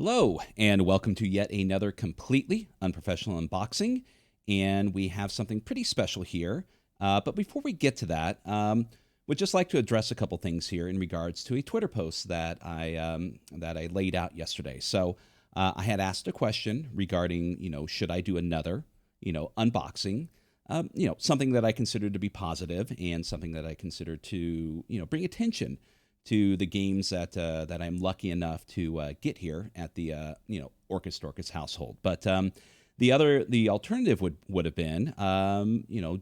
Hello, and welcome to yet another completely unprofessional unboxing. And we have something pretty special here. But before we get to that, would just like to address a couple things here in regards to a Twitter post that I laid out yesterday. So I had asked a question regarding, should I do another, unboxing? Something that I consider to be positive and something that I consider to, bring attention to the games that I'm lucky enough to get here at the OrcusDorkus household. But the alternative would have been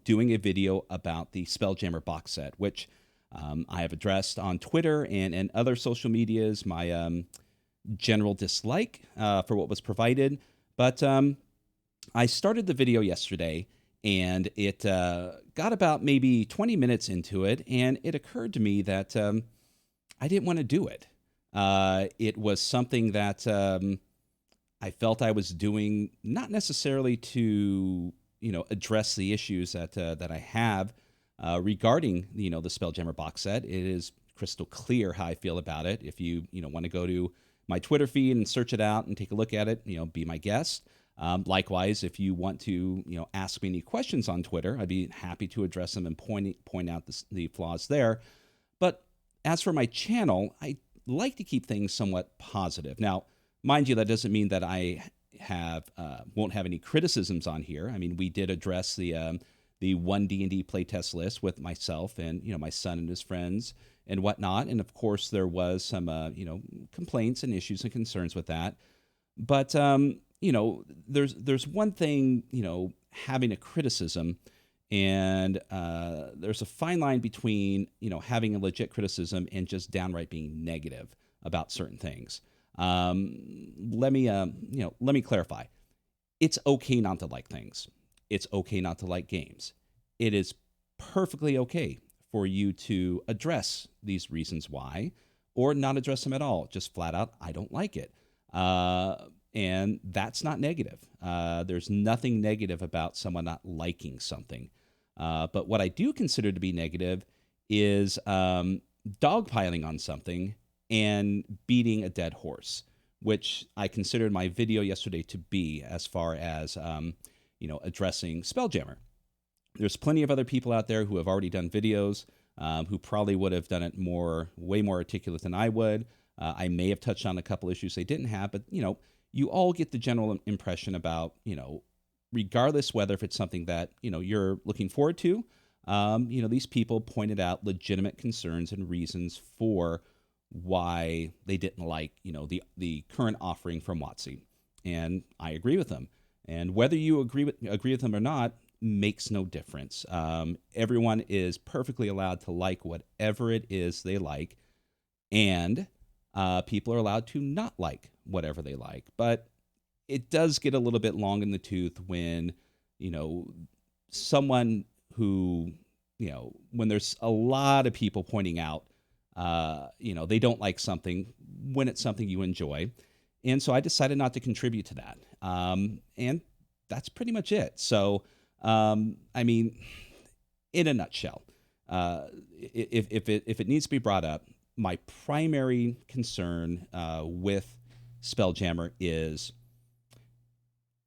doing a video about the Spelljammer box set, which I have addressed on Twitter and other social medias. My general dislike for what was provided, but I started the video yesterday. And it got about maybe 20 minutes into it, and it occurred to me that I didn't want to do it. It was something that I felt I was doing not necessarily to, address the issues that I have regarding, the Spelljammer box set. It is crystal clear how I feel about it. If you, want to go to my Twitter feed and search it out and take a look at it, be my guest. Likewise, if you want to, ask me any questions on Twitter, I'd be happy to address them and point out the flaws there. But as for my channel, I like to keep things somewhat positive. Now, mind you, that doesn't mean that I won't have any criticisms on here. I mean, we did address the one D&D playtest list with myself and my son and his friends and whatnot, and of course there was some complaints and issues and concerns with that. But there's one thing having a criticism. And there's a fine line between, having a legit criticism and just downright being negative about certain things. Let me clarify. It's okay not to like things. It's okay not to like games. It is perfectly okay for you to address these reasons why, or not address them at all. Just flat out, I don't like it. And that's not negative. There's nothing negative about someone not liking something. But what I do consider to be negative is dogpiling on something and beating a dead horse, which I considered my video yesterday to be, as far as addressing Spelljammer. There's plenty of other people out there who have already done videos, who probably would have done it way more articulate than I would. I may have touched on a couple issues they didn't have, but you all get the general impression about, regardless whether if it's something that, you're looking forward to, these people pointed out legitimate concerns and reasons for why they didn't like, the current offering from WoTC. And I agree with them. And whether you agree with them or not makes no difference. Everyone is perfectly allowed to like whatever it is they like. And people are allowed to not like whatever they like. But it does get a little bit long in the tooth when, someone who, when there's a lot of people pointing out, they don't like something when it's something you enjoy. And so I decided not to contribute to that. And that's pretty much it. So, I mean, in a nutshell, if it needs to be brought up, my primary concern with Spelljammer is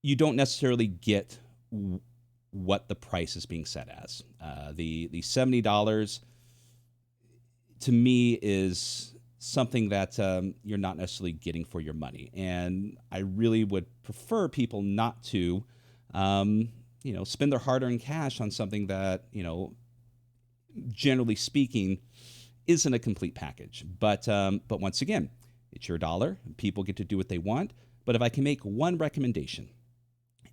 you don't necessarily get what the price is being set as. The $70 to me is something that you're not necessarily getting for your money, and I really would prefer people not to, spend their hard-earned cash on something that generally speaking isn't a complete package. But once again, it's your dollar. People get to do what they want. But if I can make one recommendation,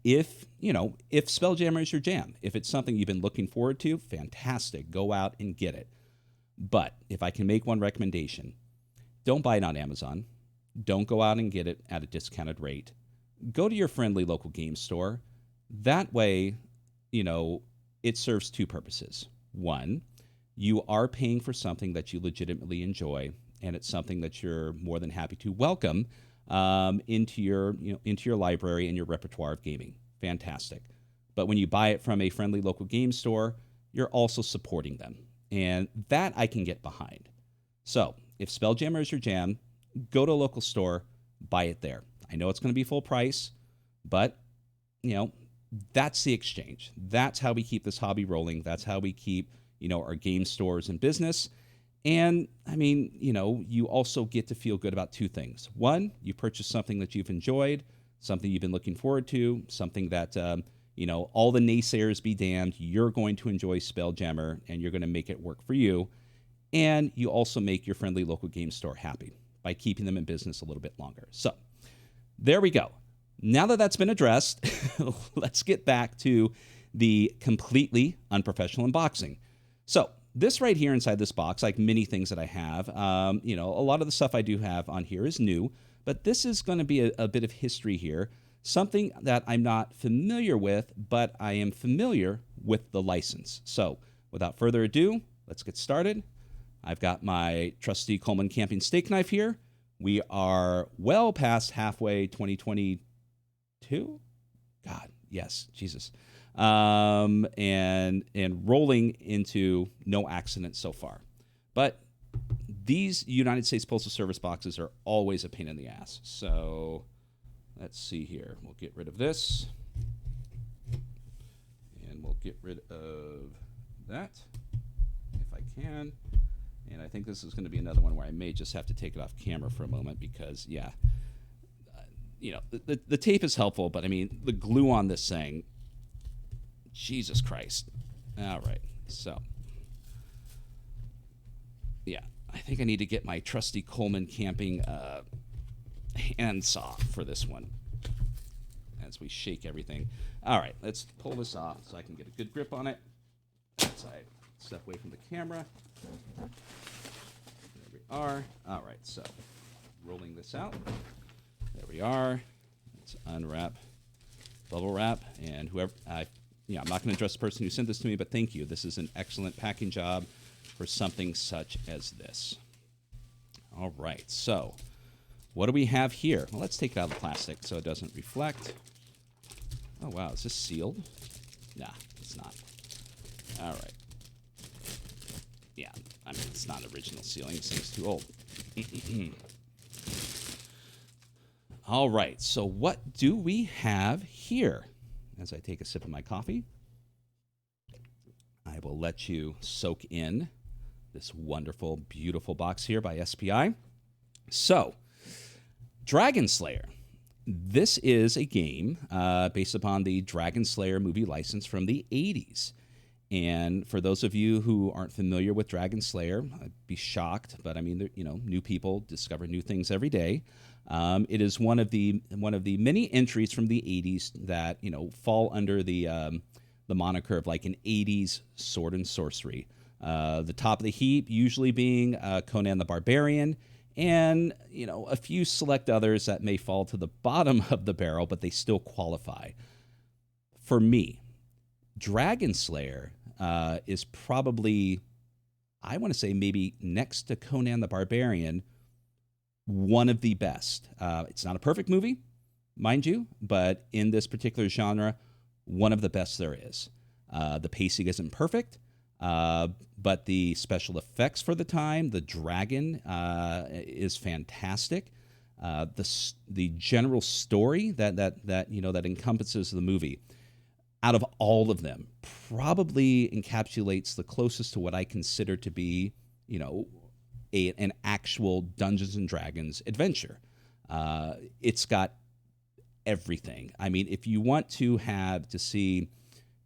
if Spelljammer is your jam, if it's something you've been looking forward to, fantastic. Go out and get it. But if I can make one recommendation, don't buy it on Amazon. Don't go out and get it at a discounted rate. Go to your friendly local game store. That way, it serves two purposes. One, you are paying for something that you legitimately enjoy, and it's something that you're more than happy to welcome into your library and your repertoire of gaming. Fantastic. But when you buy it from a friendly local game store, you're also supporting them. And that I can get behind. So if Spelljammer is your jam, go to a local store, buy it there. I know it's going to be full price, but, that's the exchange. That's how we keep this hobby rolling. That's how we keep, our game stores in business. And you also get to feel good about two things. One, you purchase something that you've enjoyed, something you've been looking forward to, something that, all the naysayers be damned, you're going to enjoy Spelljammer and you're going to make it work for you. And you also make your friendly local game store happy by keeping them in business a little bit longer. So there we go. Now that that's been addressed, let's get back to the completely unprofessional unboxing. So this right here inside this box, like many things that I have, a lot of the stuff I do have on here is new, but this is going to be a bit of history here, something that I'm not familiar with, but I am familiar with the license. So without further ado, let's get started. I've got my trusty Coleman camping steak knife here. We are well past halfway 2022. God, yes, Jesus. And rolling into no accidents so far. But these United States Postal Service boxes are always a pain in the ass. So let's see here. We'll get rid of this. And we'll get rid of that if I can. And I think this is going to be another one where I may just have to take it off camera for a moment because, the tape is helpful, but the glue on this thing, Jesus Christ. All right. So, I think I need to get my trusty Coleman camping handsaw for this one as we shake everything. All right. Let's pull this off so I can get a good grip on it. As I step away from the camera. There we are. All right. So, rolling this out. There we are. Let's unwrap, bubble wrap, and whoever I'm not going to address the person who sent this to me, but thank you. This is an excellent packing job for something such as this. All right, so what do we have here? Well, let's take it out of the plastic so it doesn't reflect. Oh, wow, is this sealed? Nah, it's not. All right. Yeah, it's not original sealing. This thing's too old. All right, so what do we have here? As I take a sip of my coffee, I will let you soak in this wonderful, beautiful box here by SPI. So, Dragonslayer. This is a game based upon the Dragonslayer movie license from the 80s. And for those of you who aren't familiar with Dragonslayer, I'd be shocked, but new people discover new things every day. It is one of the many entries from the 80s that fall under the moniker of like an 80s sword and sorcery. The top of the heap usually being Conan the Barbarian, and a few select others that may fall to the bottom of the barrel, but they still qualify. For me, Dragonslayer is probably, I want to say maybe next to Conan the Barbarian, one of the best. It's not a perfect movie, mind you, but in this particular genre, one of the best there is. The pacing isn't perfect, but the special effects for the time, the dragon is fantastic. The general story that encompasses the movie, out of all of them, probably encapsulates the closest to what I consider to be, an actual Dungeons and Dragons adventure. It's got everything. If you want to see,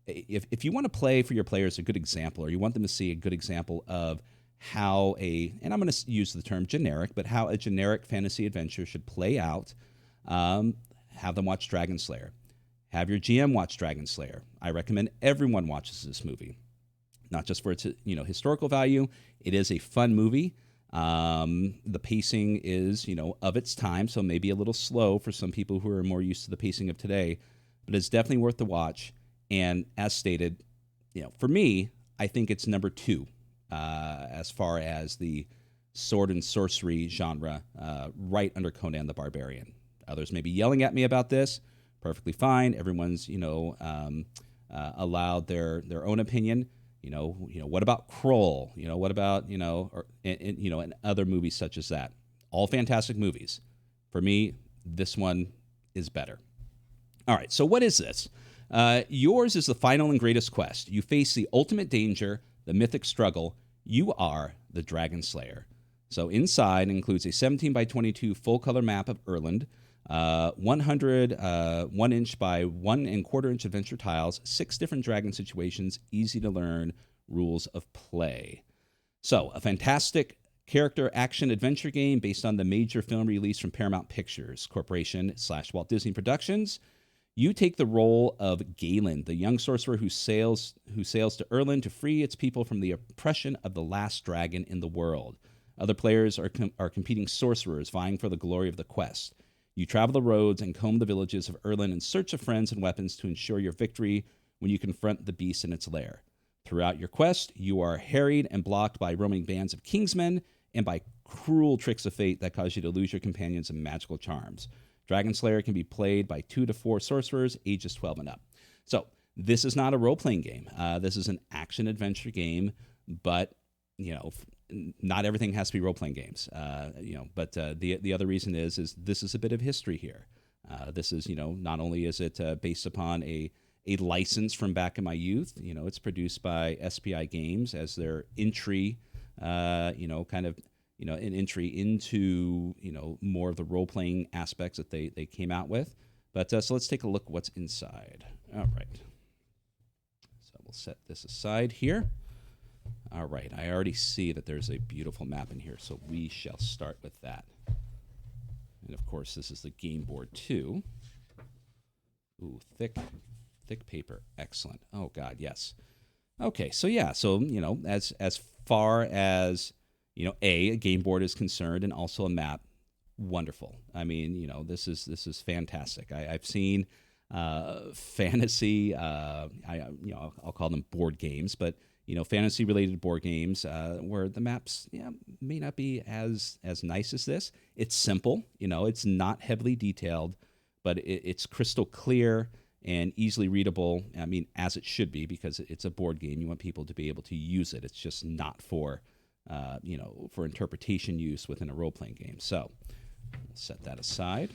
if you want to play for your players a good example, or you want them to see a good example of how and I'm going to use the term generic, but how a generic fantasy adventure should play out, have them watch Dragonslayer. Have your GM watch Dragonslayer. I recommend everyone watches this movie, not just for its historical value. It is a fun movie. The pacing is of its time, so maybe a little slow for some people who are more used to the pacing of today, but it's definitely worth the watch. And as stated, for me, I think it's number 2 as far as the sword and sorcery genre, right under Conan the Barbarian. Others may be yelling at me about this. Perfectly fine. Everyone's allowed their own opinion. What about Kroll? What about and other movies such as that? All fantastic movies. For me, this one is better. All right, so what is this? Yours is the final and greatest quest. You face the ultimate danger, the mythic struggle. You are the Dragonslayer. So inside includes a 17 by 22 full-color map of Erland, 100 1-inch by 1¼ inch adventure tiles, 6 different dragon situations, easy-to-learn rules of play. So a fantastic character action adventure game based on the major film release from Paramount Pictures Corporation / Walt Disney Productions. You take the role of Galen, the young sorcerer who sails to Erland to free its people from the oppression of the last dragon in the world. Other players are competing sorcerers vying for the glory of the quest. You travel the roads and comb the villages of Erland in search of friends and weapons to ensure your victory when you confront the beast in its lair. Throughout your quest, you are harried and blocked by roaming bands of kingsmen and by cruel tricks of fate that cause you to lose your companions and magical charms. Dragonslayer can be played by 2 to 4 sorcerers, ages 12 and up. So this is not a role-playing game. This is an action-adventure game, but not everything has to be role-playing games. But the other reason is this is a bit of history here. This is not only is it based upon a license from back in my youth. It's produced by SPI Games as their entry, an entry into, more of the role-playing aspects that they came out with. But so let's take a look what's inside. All right. So we'll set this aside here. All right. I already see that there's a beautiful map in here, so we shall start with that. And, of course, this is the game board, too. Ooh, thick paper. Excellent. Oh, God, yes. Okay, so, yeah. So, as far as... a game board is concerned, and also a map. Wonderful. I mean, this is fantastic. I've seen fantasy. I'll call them board games, but fantasy related board games where the maps may not be as nice as this. It's simple. It's not heavily detailed, but it's crystal clear and easily readable. I mean, as it should be, because it's a board game. You want people to be able to use it. It's just not for for interpretation use within a role-playing game. So we'll set that aside.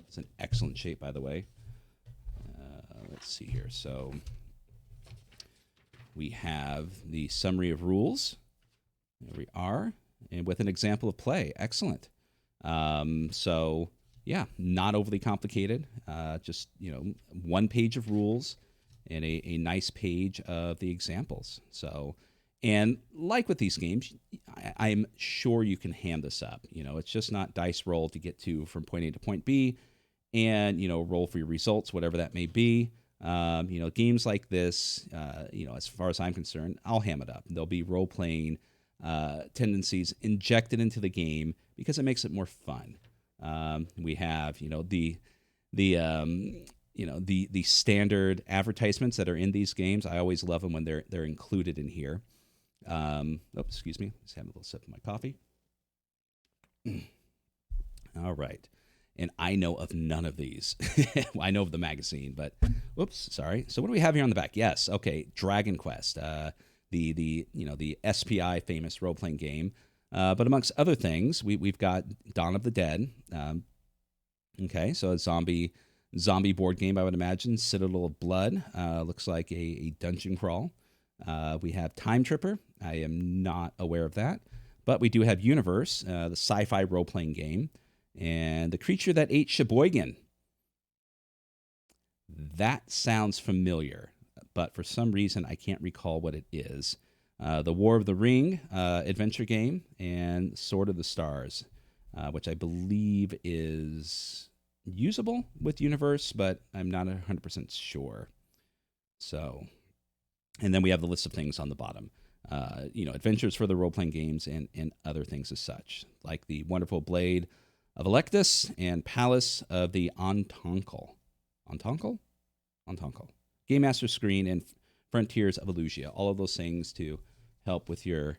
It's an excellent shape, by the way. Let's see here. So we have the summary of rules. There we are. And with an example of play. Excellent. So, yeah, not overly complicated. Just, one page of rules and a nice page of the examples. So... And like with these games, I'm sure you can hand this up. It's just not dice roll to get from point A to point B and, roll for your results, whatever that may be. Games like this, as far as I'm concerned, I'll ham it up. There'll be role-playing tendencies injected into the game because it makes it more fun. We have, the standard advertisements that are in these games. I always love them when they're included in here. Excuse me. Just having a little sip of my coffee. All right. And I know of none of these. I know of the magazine, but whoops, sorry. So what do we have here on the back? Yes. Okay. Dragon Quest, the SPI famous role-playing game. But amongst other things, we've got Dawn of the Dead. Okay. So a zombie board game, I would imagine. Citadel of Blood. Looks like a dungeon crawl. We have Time Tripper. I am not aware of that. But we do have Universe, the sci-fi role-playing game, and The Creature That Ate Sheboygan. That sounds familiar, but for some reason I can't recall what it is. The War of the Ring adventure game, and Sword of the Stars, which I believe is usable with Universe, but I'm not 100% sure. So... And then we have the list of things on the bottom. Adventures for the role-playing games and other things as such, like the Wonderful Blade of Electus and Palace of the Antonkel. Game Master Screen and Frontiers of Illusia. All of those things to help with your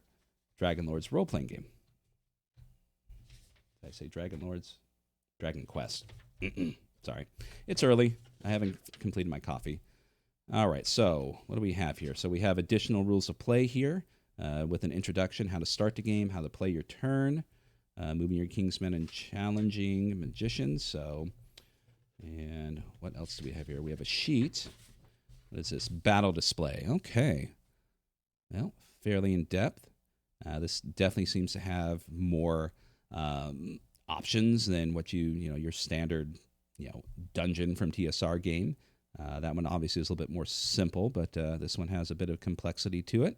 Dragon Lords role-playing game. Did I say Dragon Lords? Dragon Quest. Sorry. It's early. I haven't completed my coffee. All right, so what do we have here? So we have additional rules of play here with an introduction, how to start the game, how to play your turn. moving your Kingsmen and challenging magicians. So, and what else do we have here? We have a sheet. What is this? Battle display. Okay. Well, fairly in depth. This definitely seems to have more options than what your standard, dungeon from TSR game. That one obviously is a little bit more simple, but this one has a bit of complexity to it.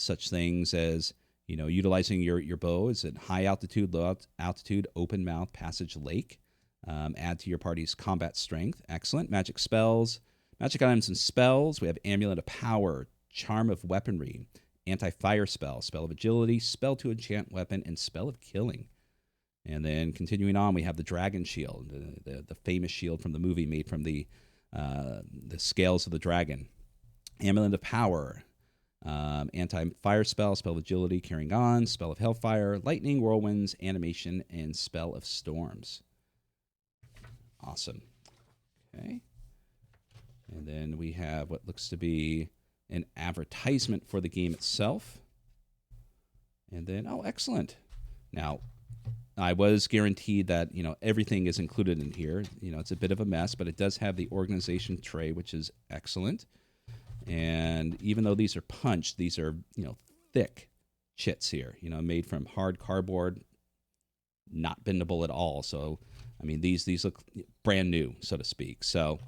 Such things as, utilizing your bow is at high altitude, low altitude, open mouth, passage, lake. Add to your party's combat strength. Excellent. Magic spells, magic items and spells. We have Amulet of Power, Charm of Weaponry, Anti-Fire Spell, Spell of Agility, Spell to Enchant Weapon, and Spell of Killing. And then continuing on, we have the Dragon Shield, the famous shield from the movie made from the scales of the dragon. Amulet of Power, Anti-Fire Spell, Spell of Agility, Carrying On, Spell of Hellfire, Lightning, Whirlwinds, Animation, and Spell of Storms. Awesome. Okay. And then we have what looks to be an advertisement for the game itself. And then, oh, excellent. Now, I was guaranteed that, everything is included in here. It's a bit of a mess, but it does have the organization tray, which is excellent. And even though these are punched, these are, thick chits here, made from hard cardboard, not bendable at all. So, I mean, these look brand new, so to speak. So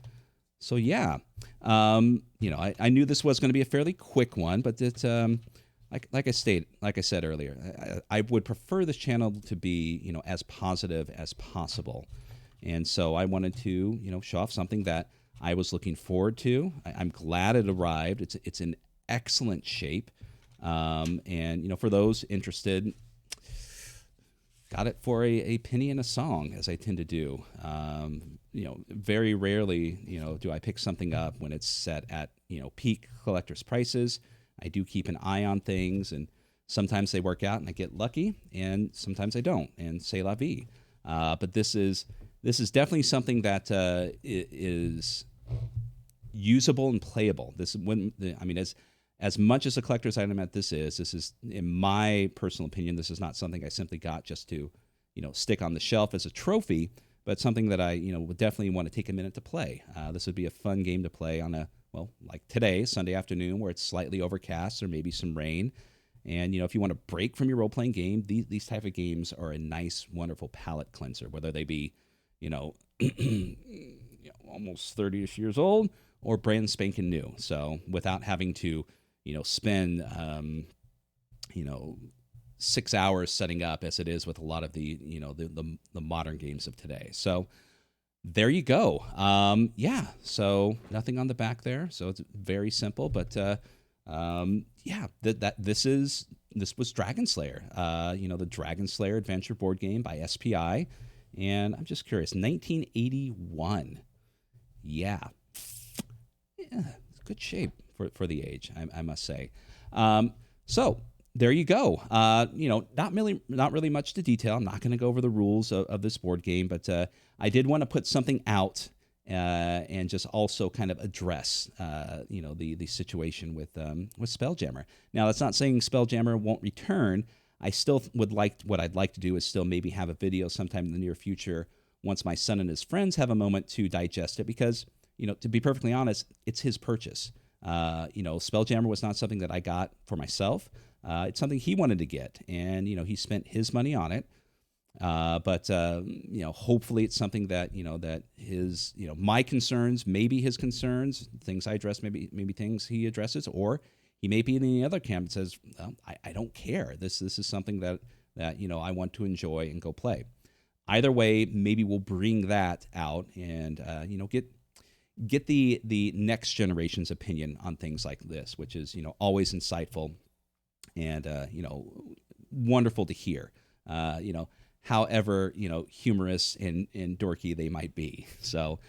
yeah, I knew this was going to be a fairly quick one, but it's like I said earlier, I would prefer this channel to be as positive as possible, and so I wanted to show off something that I was looking forward to. I'm glad it arrived. It's in excellent shape, and for those interested. Got it for a penny and a song, as I tend to do. Very rarely, do I pick something up when it's set at, peak collector's prices. I do keep an eye on things, and sometimes they work out and I get lucky, and sometimes I don't, and c'est la vie. But this is definitely something that is usable and playable. As much as a collector's item that this is, in my personal opinion, this is not something I simply got just to, stick on the shelf as a trophy, but something that I, would definitely want to take a minute to play. This would be a fun game to play on like today, Sunday afternoon, where it's slightly overcast or maybe some rain. And, if you want to break from your role-playing game, these type of games are a nice, wonderful palate cleanser, whether they be, almost 30-ish years old or brand spanking new. So without having to, spend, 6 hours setting up as it is with a lot of the, the modern games of today. So there you go. So nothing on the back there. So it's very simple, but, this was Dragonslayer, the Dragonslayer adventure board game by SPI. And I'm just curious, 1981. Yeah, it's good shape for the age, I must say. So there you go. Not really much to detail. I'm not going to go over the rules of this board game, but I did want to put something out and just also kind of address, the situation with Spelljammer. Now, that's not saying Spelljammer won't return. I still what I'd like to do is still maybe have a video sometime in the near future once my son and his friends have a moment to digest it, because, to be perfectly honest, it's his purchase. Spelljammer was not something that I got for myself. It's something he wanted to get, and, he spent his money on it. But hopefully it's something that, that his, my concerns, maybe his concerns, things I address, maybe things he addresses, or he may be in the other camp that says, I don't care. This is something that, I want to enjoy and go play. Either way, maybe we'll bring that out and, get the next generation's opinion on things like this, which is, always insightful and, wonderful to hear, however, humorous and dorky they might be. So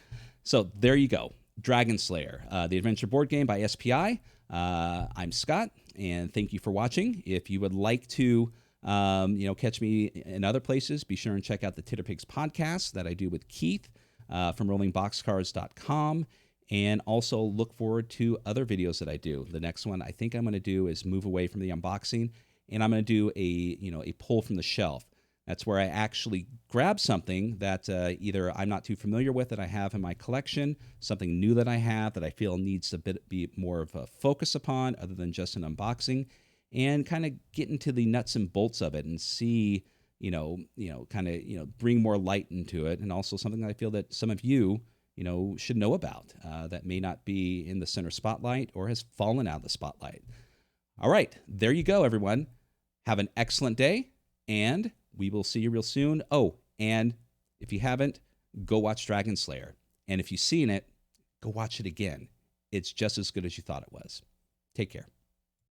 there you go. Dragonslayer, the adventure board game by SPI. I'm Scott, and thank you for watching. If you would like to, catch me in other places, be sure and check out the Titterpigs podcast that I do with Keith from rollingboxcards.com. And also look forward to other videos that I do. The next one I think I'm going to do is move away from the unboxing, and I'm going to do a pull from the shelf. That's where I actually grab something that either I'm not too familiar with that I have in my collection, something new that I have that I feel needs to be more of a focus upon other than just an unboxing, and kind of get into the nuts and bolts of it and see, bring more light into it, and also something that I feel that some of you, should know about that may not be in the center spotlight or has fallen out of the spotlight. All right, there you go, everyone. Have an excellent day, and we will see you real soon. Oh, and if you haven't, go watch Dragonslayer. And if you've seen it, go watch it again. It's just as good as you thought it was. Take care.